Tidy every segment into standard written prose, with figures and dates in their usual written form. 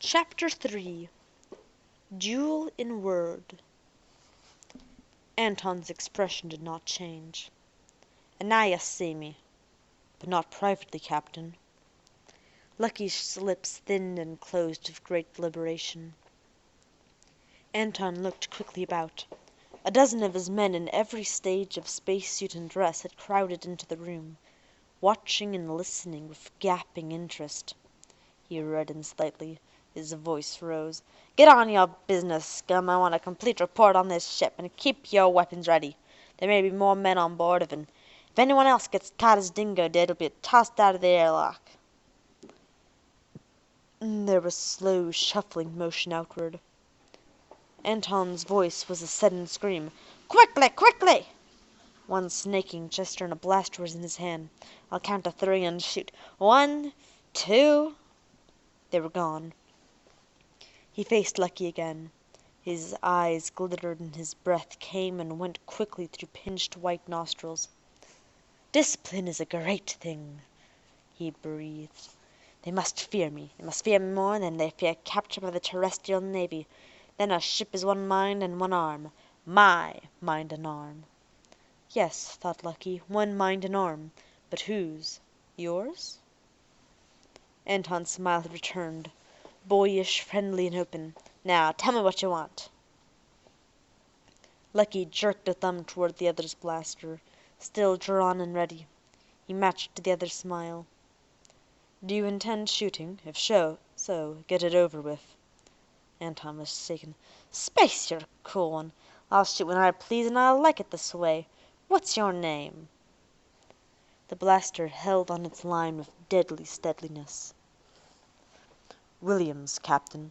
Chapter 3 Duel in Word. Anton's expression did not change. "And now you see me." "But not privately, Captain." Lucky's lips thinned and closed with great deliberation. Anton looked quickly about. A dozen of his men in every stage of spacesuit and dress had crowded into the room, watching and listening with gaping interest. He reddened slightly. His voice rose. "Get on your business, scum. I want a complete report on this ship, and keep your weapons ready. There may be more men on board, and if anyone else gets caught as Dingo did, he'll be tossed out of the airlock." There was slow, shuffling motion outward. Anton's voice was a sudden scream. "Quickly! Quickly!" One snaking gesture and a blaster was in his hand. "I'll count to 3 and shoot. 1, 2—" They were gone. He faced Lucky again. His eyes glittered and his breath came and went quickly through pinched white nostrils. "Discipline is a great thing," he breathed. "They must fear me. They must fear me more than they fear capture by the terrestrial navy. Then a ship is one mind and one arm. My mind and arm." Yes, thought Lucky, one mind and arm. But whose? Yours? Anton's smile had returned, boyish, friendly, and open. "Now, tell me what you want." Lucky jerked a thumb toward the other's blaster, still drawn and ready. He matched the other's smile. "Do you intend shooting? If so, get it over with." Anton was shaken. "Space, you're a cool one. I'll shoot when I please, and I like it this way. What's your name?" The blaster held on its line with deadly steadiness. "Williams, Captain."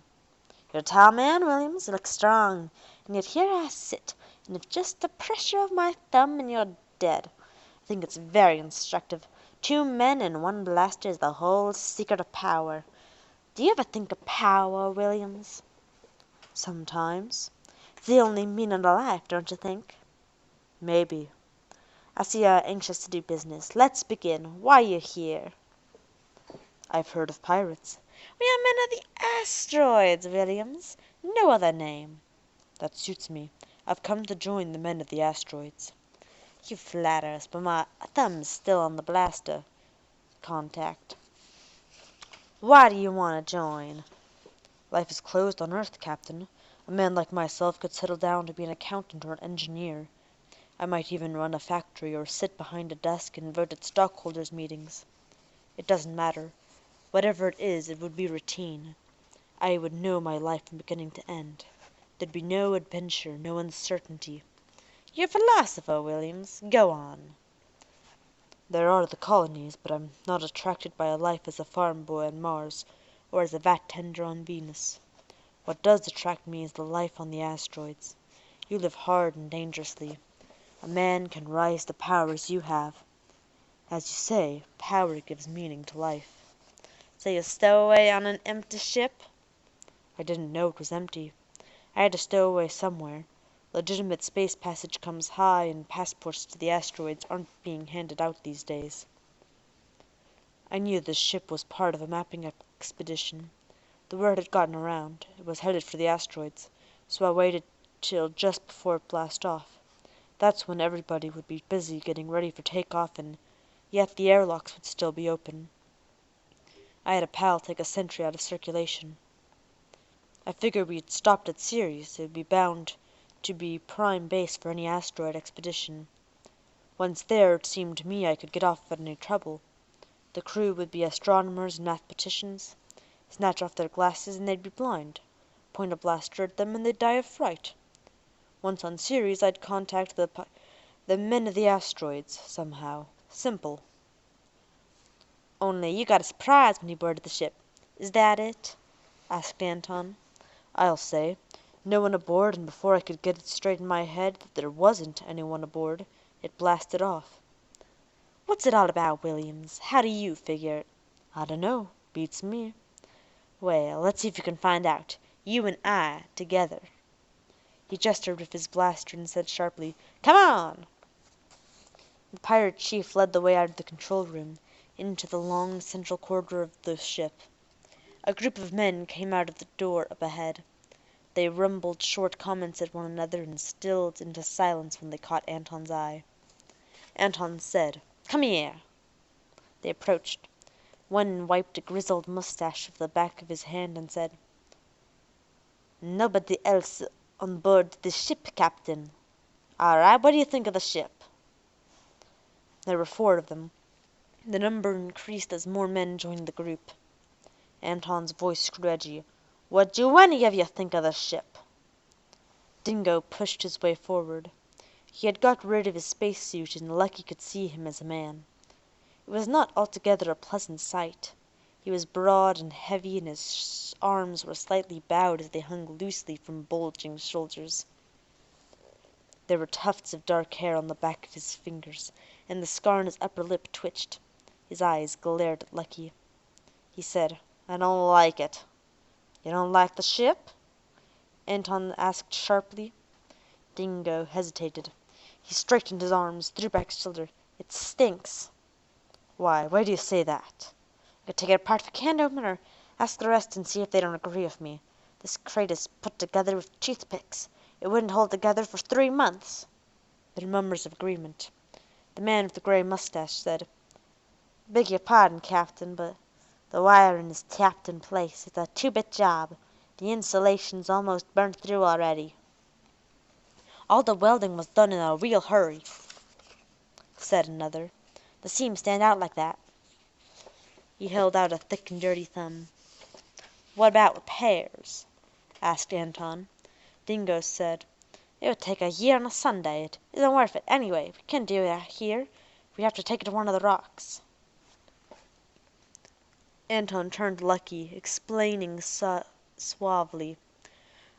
"You're a tall man, Williams. You look strong. And yet here I sit, and with just the pressure of my thumb, and you're dead. I think it's very instructive. 2 men and 1 blaster is the whole secret of power. Do you ever think of power, Williams?" "Sometimes." "It's the only meaning of life, don't you think?" "Maybe." "I see you're anxious to do business. Let's begin. Why are you here?" "I've heard of pirates." "We are men of the Asteroids, Williams. No other name." "That suits me. I've come to join the men of the Asteroids." "You flatter us, but my thumb's still on the blaster. Contact." "Why do you want to join?" "Life is closed on Earth, Captain. A man like myself could settle down to be an accountant or an engineer. I might even run a factory or sit behind a desk and vote at stockholders' meetings. It doesn't matter. Whatever it is, it would be routine. I would know my life from beginning to end. There'd be no adventure, no uncertainty." "You're a philosopher, Williams. Go on." "There are the colonies, but I'm not attracted by a life as a farm boy on Mars or as a vat tender on Venus. What does attract me is the life on the Asteroids. You live hard and dangerously. A man can rise to power as you have. As you say, power gives meaning to life." "So you stow away on an empty ship?" "I didn't know it was empty. I had to stow away somewhere. Legitimate space passage comes high, and passports to the Asteroids aren't being handed out these days." "I knew this ship was part of a mapping expedition. The word had gotten around. It was headed for the Asteroids, so I waited till just before it blasted off. That's when everybody would be busy getting ready for takeoff, and yet the airlocks would still be open. I had a pal take a sentry out of circulation. I figured we'd stopped at Ceres. It would be bound to be prime base for any asteroid expedition. Once there, it seemed to me I could get off without any trouble. The crew would be astronomers and mathematicians. Snatch off their glasses and they'd be blind. Point a blaster at them and they'd die of fright. Once on Ceres, I'd contact the men of the Asteroids, somehow. Simple." "Only you got a surprise when you boarded the ship. Is that it?" asked Anton. "I'll say. No one aboard, and before I could get it straight in my head that there wasn't anyone aboard, it blasted off." "What's it all about, Williams? How do you figure it?" "I dunno. Beats me." "Well, let's see if you can find out. You and I together." He gestured with his blaster and said sharply, "Come on!" The pirate chief led the way out of the control room, into the long central corridor of the ship. A group of men came out of the door up ahead. They rumbled short comments at one another and stilled into silence when they caught Anton's eye. Anton said, "Come here." They approached. One wiped a grizzled mustache with the back of his hand and said, "Nobody else on board the ship, Captain." "All right, what do you think of the ship?" There were 4 of them. The number increased as more men joined the group. Anton's voice grew edgy. "What do any of you think of the ship?" Dingo pushed his way forward. He had got rid of his spacesuit and Lucky could see him as a man. It was not altogether a pleasant sight. He was broad and heavy and his arms were slightly bowed as they hung loosely from bulging shoulders. There were tufts of dark hair on the back of his fingers, and the scar on his upper lip twitched. His eyes glared at Lucky. He said, "I don't like it." "You don't like the ship?" Anton asked sharply. Dingo hesitated. He straightened his arms, threw back his shoulder. "It stinks." "Why? Why do you say that?" "I could take it apart if a can opener. Ask the rest and see if they don't agree with me. This crate is put together with toothpicks. It wouldn't hold together for 3 months." There were murmurs of agreement. The man with the grey moustache said, "Beg your pardon, Captain, but the wiring is tapped in place. It's a 2-bit job. The insulation's almost burnt through already." "All the welding was done in a real hurry," said another. "The seams stand out like that." He held out a thick and dirty thumb. "What about repairs?" asked Anton. Dingo said, "It would take a year and a Sunday. It isn't worth it. Anyway, we can't do it here. We have to take it to one of the rocks." Anton turned to Lucky, explaining suavely,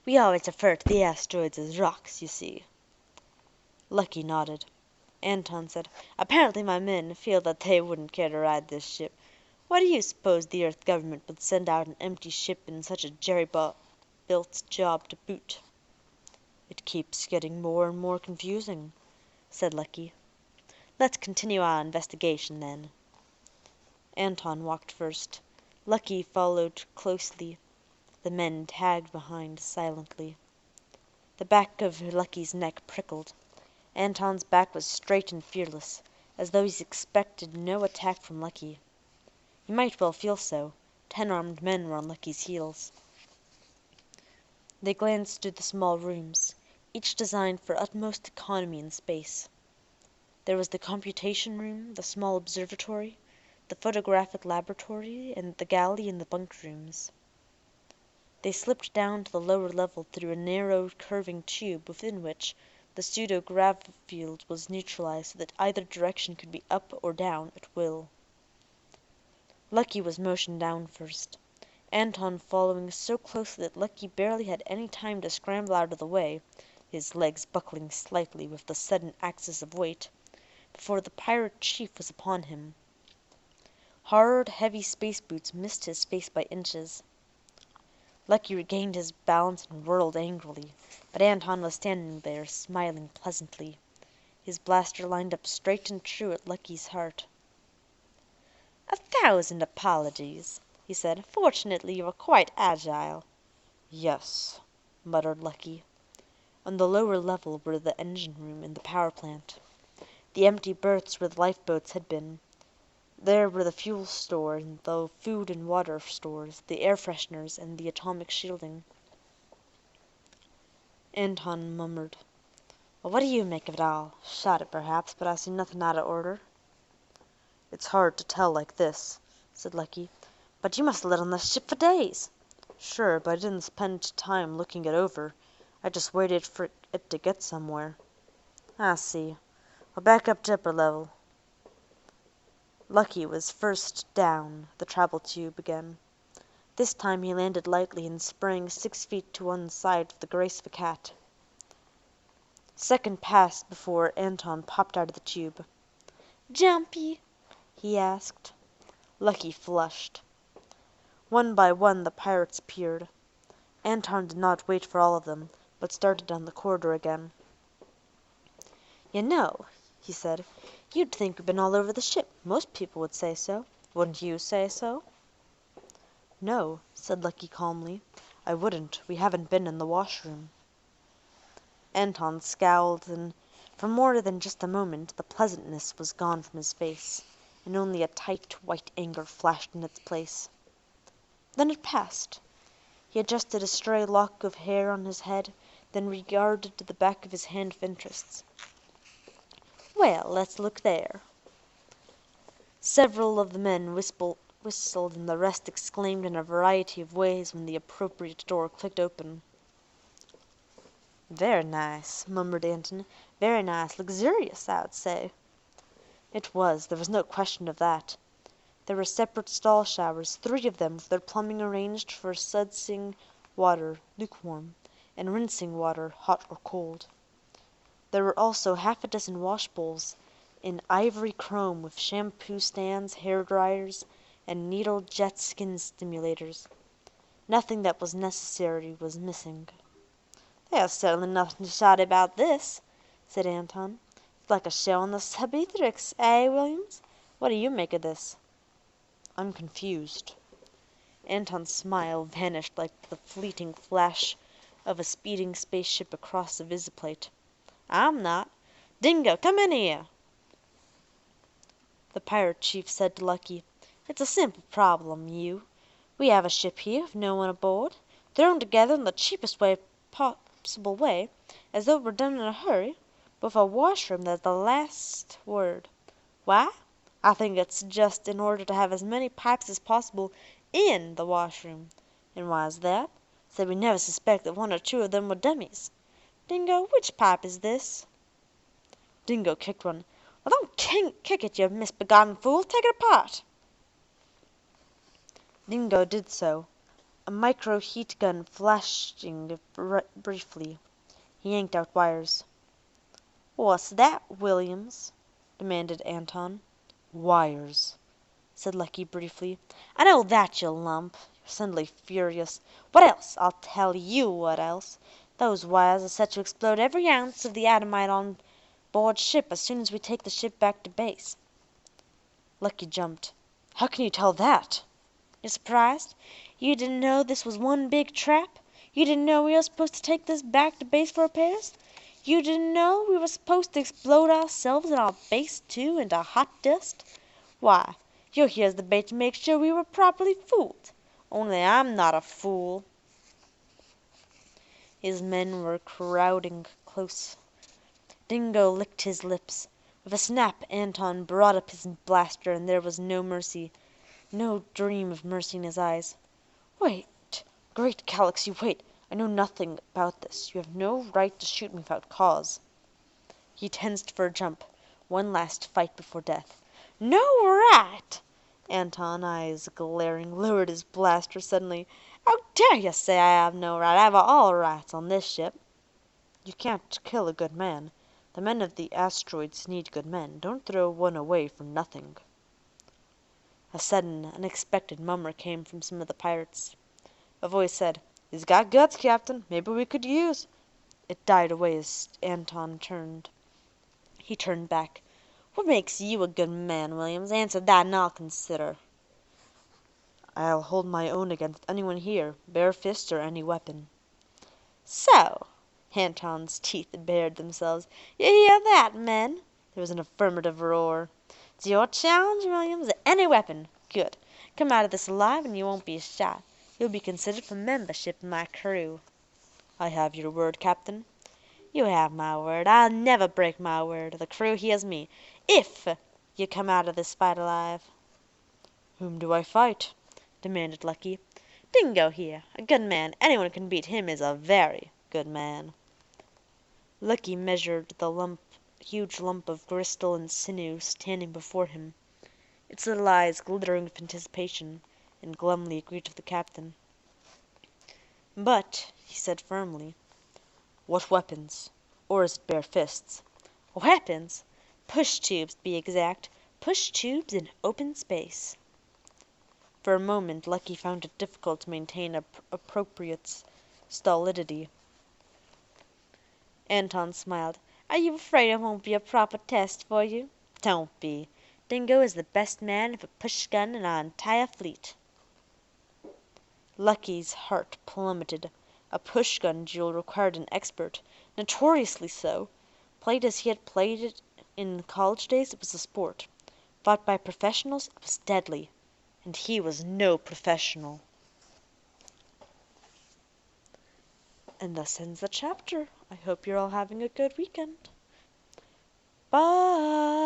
"We always refer to the asteroids as rocks, you see." Lucky nodded. Anton said, "Apparently my men feel that they wouldn't care to ride this ship. Why do you suppose the Earth government would send out an empty ship in such a jerry-built job to boot?" "It keeps getting more and more confusing," said Lucky. "Let's continue our investigation, then." Anton walked first. Lucky followed closely. The men tagged behind silently. The back of Lucky's neck prickled. Anton's back was straight and fearless, as though he expected no attack from Lucky. He might well feel so. 10 armed men were on Lucky's heels. They glanced through the small rooms, each designed for utmost economy in space. There was the computation room, the small observatory, the photographic laboratory, and the galley and the bunk rooms. They slipped down to the lower level through a narrow, curving tube within which the pseudo-grav field was neutralized so that either direction could be up or down at will. Lucky was motioned down first, Anton following so closely that Lucky barely had any time to scramble out of the way, his legs buckling slightly with the sudden access of weight, before the pirate chief was upon him. Hard, heavy space boots missed his face by inches. Lucky regained his balance and whirled angrily, but Anton was standing there, smiling pleasantly, his blaster lined up straight and true at Lucky's heart. "A thousand apologies," he said. "Fortunately you are quite agile." "Yes," muttered Lucky. On the lower level were the engine room and the power plant. The empty berths where the lifeboats had been. There were the fuel store, and the food and water stores, the air fresheners, and the atomic shielding. Anton murmured, "Well, what do you make of it all? Shot it, perhaps, but I see nothing out of order." "It's hard to tell like this," said Lucky. "But you must have lived on this ship for days." "Sure, but I didn't spend time looking it over. I just waited for it to get somewhere." "I see. Well, back up to upper level." Lucky was first down the travel tube again. This time he landed lightly and sprang 6 feet to one side with the grace of a cat. A second passed before Anton popped out of the tube. "Jumpy?" he asked. Lucky flushed. One by one the pirates appeared. Anton did not wait for all of them, but started down the corridor again. "You know," he said, "you'd think we'd been all over the ship. Most people would say so. Wouldn't you say so?" "No," said Lucky calmly. "I wouldn't. We haven't been in the washroom." Anton scowled, and for more than just a moment the pleasantness was gone from his face, and only a tight white anger flashed in its place. Then it passed. He adjusted a stray lock of hair on his head, then regarded the back of his hand with interest. "Well, let's look there." Several of the men whistled, and the rest exclaimed in a variety of ways when the appropriate door clicked open. "Very nice," murmured Anton. "Very nice. Luxurious, I would say." It was. There was no question of that. There were separate stall showers, 3 of them, with their plumbing arranged for sudsing water, lukewarm, and rinsing water, hot or cold. There were also half a dozen wash bowls in ivory chrome with shampoo stands, hair dryers, and needle jet skin stimulators. Nothing that was necessary was missing. "There's certainly nothing shoddy about this," said Anton. "It's like a show on the Subbethrics, eh, Williams? What do you make of this?" "I'm confused." Anton's smile vanished like the fleeting flash of a speeding spaceship across a visiplate. "I'm not. Dingo, come in here." The pirate chief said to Lucky, "It's a simple problem, you. We have a ship here with no one aboard, thrown together in the cheapest possible way, as though it were done in a hurry, but with a washroom that's the last word. Why? I think it's just in order to have as many pipes as possible in the washroom. And why is that? So we never suspect that 1 or 2 of them were dummies. Dingo, which pipe is this?" Dingo kicked one. "Well, don't kick it, you misbegotten fool. Take it apart." Dingo did so, a micro heat gun flashing briefly. He yanked out wires. "What's that, Williams?" demanded Anton. "Wires," said Lucky briefly. "I know that, you lump." Suddenly furious. "What else? I'll tell you what else. Those wires are set to explode every ounce of the atomite on board ship as soon as we take the ship back to base." Lucky jumped. "How can you tell that?" "You're surprised? You didn't know this was one big trap? You didn't know we were supposed to take this back to base for repairs? You didn't know we were supposed to explode ourselves and our base, too, into hot dust? Why, you're here as the bait to make sure we were properly fooled. Only I'm not a fool." His men were crowding close. Dingo licked his lips. With a snap Anton brought up his blaster, and there was no mercy, no dream of mercy in his eyes. "Wait! Great Galaxy, wait! I know nothing about this. You have no right to shoot me without cause." He tensed for a jump. One last fight before death. "No right!" Anton, eyes glaring, lowered his blaster suddenly. "How dare you say I have no right? I have all rights on this ship." "You can't kill a good man. The men of the Asteroids need good men. Don't throw one away for nothing." A sudden, unexpected murmur came from some of the pirates. A voice said, "He's got guts, Captain. Maybe we could use—" It died away as Anton turned. He turned back. "What makes you a good man, Williams? Answer that and I'll consider." "I'll hold my own against anyone here, bare fist or any weapon." "So!" Anton's teeth bared themselves. "You hear that, men?" There was an affirmative roar. "It's your challenge, Williams. Any weapon. Good. Come out of this alive and you won't be shot. You'll be considered for membership in my crew." "I have your word, Captain." "You have my word. I'll never break my word. The crew hears me. If you come out of this fight alive." "Whom do I fight?" demanded Lucky. "Dingo here. A good man. Anyone who can beat him is a very good man." Lucky measured the huge lump of gristle and sinew standing before him, its little eyes glittering with anticipation, and glumly agreed with the captain. "But," he said firmly, "what weapons? Or is it bare fists?" "Weapons? Push tubes, to be exact. Push tubes in open space." For a moment Lucky found it difficult to maintain appropriate stolidity. Anton smiled. "Are you afraid it won't be a proper test for you? Don't be. Dingo is the best man with a push gun in our entire fleet." Lucky's heart plummeted. A push-gun duel required an expert, notoriously so. Played as he had played it in college days, it was a sport. Fought by professionals, it was deadly. And he was no professional. And thus ends the chapter. I hope you're all having a good weekend. Bye!